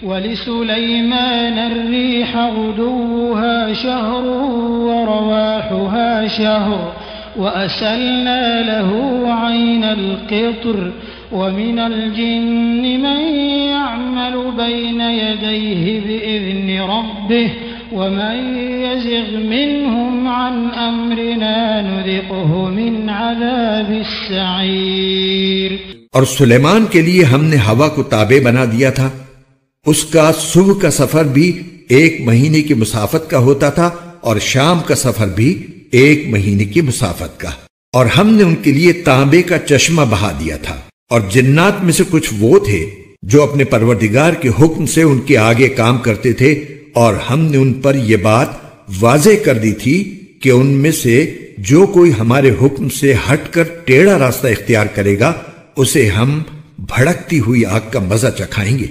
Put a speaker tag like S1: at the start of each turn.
S1: वलिसुलैमान अर्रीह गुदुव्वुहा शहर वरवाहुहा शहर वअसल्ना लहू ऐनल क़ित्र वमिनल जिन्नि मन यअमलु बैन यदैहि बिइज़्नि रब्बिह वमन यज़िग़ मिन्हुम अन अम्रिना नुज़िक़हु मिन अज़ाबिस सईर।
S2: और सुलेमान के लिए हमने हवा को ताबे बना दिया था। उसका सुबह का सफर भी 1 महीने की मुसाफत का होता था और शाम का सफर भी 1 महीने की मुसाफत का। और हमने उनके लिए तांबे का चश्मा बहा दिया था। और जिन्नात में से कुछ वो थे जो अपने परवरदिगार के हुक्म से उनके आगे काम करते थे, और हमने उन पर यह बात वाज़े कर दी थी कि उनमें से जो कोई हमारे हुक्म से हटकर टेढ़ा रास्ता इख्तियार करेगा उसे हम भड़कती हुई आग का मजा चखाएंगे।